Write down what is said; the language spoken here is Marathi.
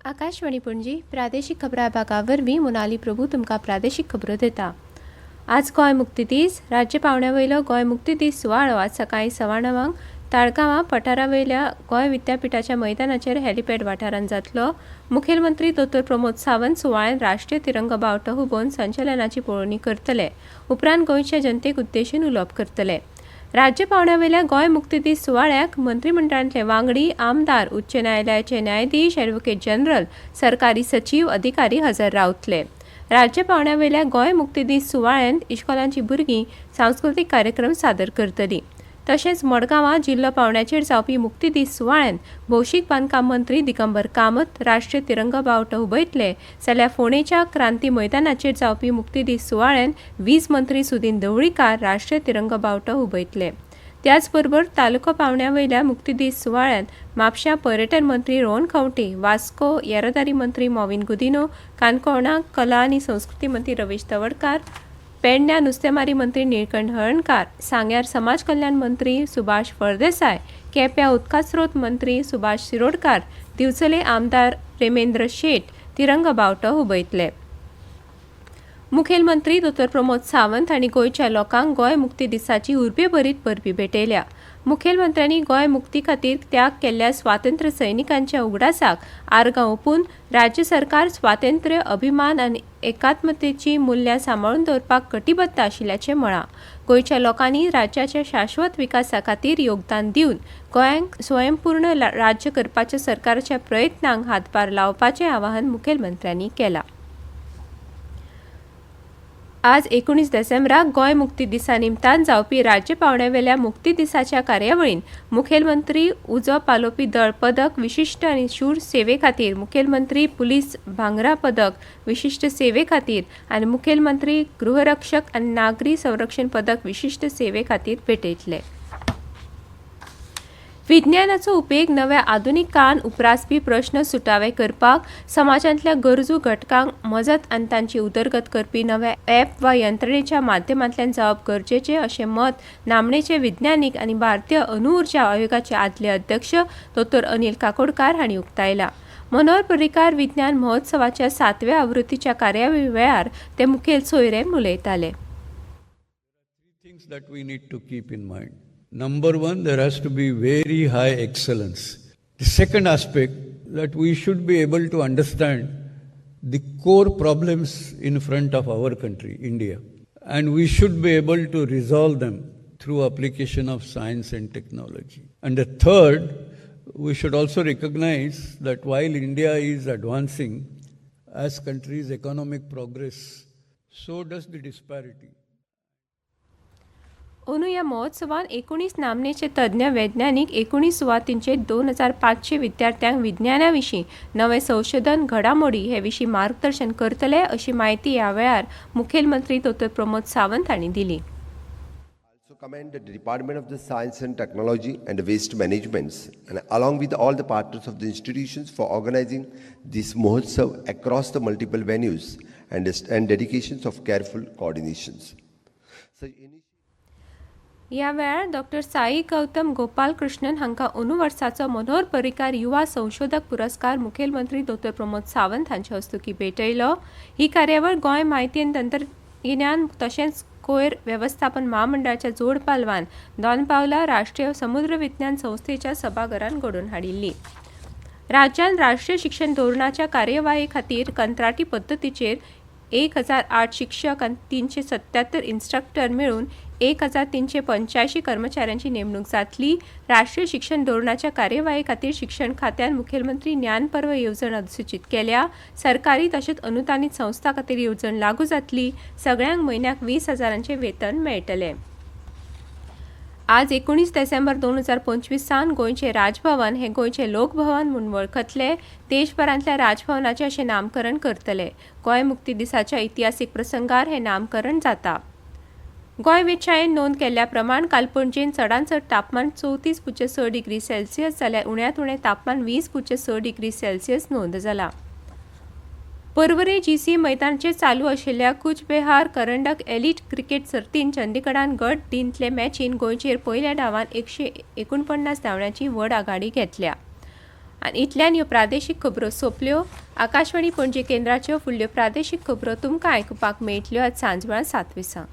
आकाशवाणी पणजी प्रादेशीक खबरां विभागावरवीं मोनाली प्रभू तुमकां प्रादेशीक खबरो दिता। आज गोंय मुक्ती दीस। राज्य पावंड्यावयलो गोंय मुक्ती दीस सुवाळो आज सकाळीं 9:15 ताळगांवां पठारावयल्या गोंय विद्यापीठाच्या मैदानाचेर हेलिपॅड वाठारांत जातलो। मुखेलमंत्री दोतोर प्रमोद सावंत सुवाळ्यात राष्ट्रीय तिरंगा बावटो हुबोवन संचलनाची पळोवणी करतले। उपरांत गोंयच्या जनतेक उद्देशून उलोवप करतले। राज्य पावंड्यावयल्या गोंय मुक्ती दीस सुवाळ्याक मंत्रिमंडळांतले वांगडी, आमदार, उच्च न्यायालयाचे न्यायाधीश, ॲडव्होकेट जनरल, सरकारी सचीव, अधिकारी हजर रावतले। राज्य पावंड्यावयल्या गोंय मुक्ती दीस सुवाळ्यांत इश्कोलांची भुरगीं सांस्कृतीक कार्यक्रम सादर करतलीं। तशेंच मडगांवां जिल्लो पावंड्याचेर जावपी मुक्ती दीस सुवाळ्यांत भौशीक बांदकाम मंत्री दिगंबर कामत राष्ट्रीय तिरंगा बावटो हुबयतले, जाल्यार फोंडेच्या क्रांती मैदानाचेर जावपी मुक्ती दीस सुवाळ्यांत वीज मंत्री सुदीन ढवळीकार राष्ट्रीय तिरंगा बावटो हुबयतले। त्याच बरोबर तालुको पावंड्यावयल्या मुक्ती दीस सुवाळ्यांत म्हापश्यां पर्यटन मंत्री रोहन खंवटे, वास्को येरादारी मंत्री मॉविन गुदिनो, काणकोणा कला आनी संस्कृती मंत्री रमेश तवडकार, पेडण्यां नुस्तेमारी मंत्री निळकंठ हळर्णकार, सांग्यार समाज कल्याण मंत्री सुभाष फळदेसाय, केप्यां उदका स्रोत मंत्री सुभाष शिरोडकार, दिवचले आमदार प्रेमेंद्र शेट तिरंगा बावटो हुबयतले। मुखेलमंत्री दोतोर प्रमोद सावंत हांणी गोंयच्या लोकांक गोंय मुक्ती दिसाची उर्बेभरीत परबी भेटयल्या। मुखेलमंत्र्यांनी गोंय मुक्ती खातीर त्याग केल्ल्या स्वातंत्र्य सैनिकांच्या उगडासाक आर्गां ओपून राज्य सरकार स्वातंत्र्य, अभिमान आनी एकात्मतेची मुल्यां सांबाळून दवरपाक कटिबद्ध आशिल्ल्याचें म्हळां। गोंयच्या लोकांनी राज्याच्या शाश्वत विकासा खातीर योगदान दिवन गोंयांक स्वयंपूर्ण राज्य करपाच्या सरकाराच्या प्रयत्नांक हातभार लावपाचें आवाहन मुखेलमंत्र्यांनी केलां। आज 19 डिसेंबराक गोंय मुक्ती दिसा निमतान जावपी राज्य पावंड्यावयल्या मुक्ती दिसाच्या कार्यावळीन मुखेलमंत्री उजो पालोवपी दळ पदक विशिश्ट आनी शूर सेवे खातीर, मुखेलमंत्री पुलीस भांगरा पदक विशिश्ट सेवे खातीर आनी मुखेलमंत्री गृहरक्षक आनी नागरी संरक्षण पदक विशिश्ट सेवे खातीर भेटयतले। विज्ञानाचो उपेग नव्या आधुनीक काळान उप्रासपी प्रश्न सुटावे करपाक, समाजांतल्या गरजू घटकांक मजत आनी तांची उदरगत करपी नव्या ॲप वा यंत्रणेच्या माध्यमांतल्यान जावप गरजेचें अशें मत नामनेचे विज्ञानीक आनी भारतीय अणुउर्जा आयोगाचे आदले अध्यक्ष दोतोर अनिल काकोडकार हांणी उक्तायलां। मनोहर पर्रीकार विज्ञान महोत्सवाच्या 7व्या आवृत्तीच्या कार्यावळी वेळार ते मुखेल सोयरेन उलयताले। Number one, there has to be very high excellence. The second aspect, that we should be able to understand the core problems in front of our country, India. And we should be able to resolve them through application of science and technology. And the third, we should also recognize that while India is advancing as country's economic progress, so does the disparity. अंदू ह्या महोत्सवात 19 नामनेचे तज्ञ वैज्ञानिक 19 सुवातींचे 2500 विद्यार्थ्यांक विज्ञानाविशीं नवे संशोधन घडामोडी हे विशीं मार्गदर्शन करतले अशी माहिती ह्या वेळार मुखेलमंत्री दोतोर प्रमोद सावंत हांणी दिली। I commend the Department of the Science and Technology and Waste Management and along with all the partners of the institutions for organizing this Mahotsav across the multiple venues and dedications of careful coordinations. ह्या वेळार डॉक्टर साई गौतम गोपाल कृष्णन हांकां अंदू वर्साचो मनोहर पर्रीकार युवा संशोधक पुरस्कार मुखेलमंत्री दोतोर प्रमोद सावंत हांचे हस्तुकी भेटयलो। ही कार्यावळ गोंय म्हायती आनी तंत्रगिन्यान तशेंच कोयर वेवस्थापन महामंडळाच्या जोड पालवान दोनपावला राष्ट्रीय समुद्र विज्ञान संस्थेच्या सभाघरांत घडोवन हाडिल्ली। राज्यांत राष्ट्रीय शिक्षण धोरणाच्या कार्यवाही खातीर कंत्राटी पद्दतीचेर 1008 शिक्षक आनी 377 इन्स्ट्रक्टर मेळून 1385 कर्मचाऱ्यांची नेमणूक जातली। राष्ट्रीय शिक्षण धोरणाच्या कार्यवाही खातीर शिक्षण खात्यान मुखेलमंत्री ज्ञान पर्व येवजण अधिसूचित केल्या। सरकारी तशेंच अनुदानीत संस्था खातीर येवजण लागू जातली। सगळ्यांक म्हयन्याक 20,000चे वेतन मेळटले। आज 19 डिसेंबर 2025 सावन गोंयचे राजभवन हे गोंयचे लोकभवन म्हूण वळखतले। देशभरांतल्या राजभवनाचे अशें नामकरण करतले। गोंय मुक्ती दिसाच्या इतिहासीक प्रसंगार हे नामकरण जाता। गोंय वेधशाळेन नोंद केल्ल्या प्रमाण काल पणजेन चडांत चड तापमान 34.6 डिग्री सेल्सियस जाल्यार उण्यांत उणें तापमान 20.6 डिग्री सेल्सियस नोंद जाला। पर्वरे जीसी मैदानाचेर चालू आशिल्ल्या कूच बेहार करंडक एलिट क्रिकेट सर्तीन चंदीगडान गट डींतले मॅचीन गोंयचेर पयल्या डावान 149 धांवड्यांची व्हड आघाडी घेतल्या। आनी इतल्यान ह्यो प्रादेशीक खबरो सोंपल्यो. आकाशवाणी पणजी केंद्राच्यो फुडल्यो प्रादेशीक खबरो तुमकां आयकुपाक मेळटल्यो आज सांजवेळा 7 विसां.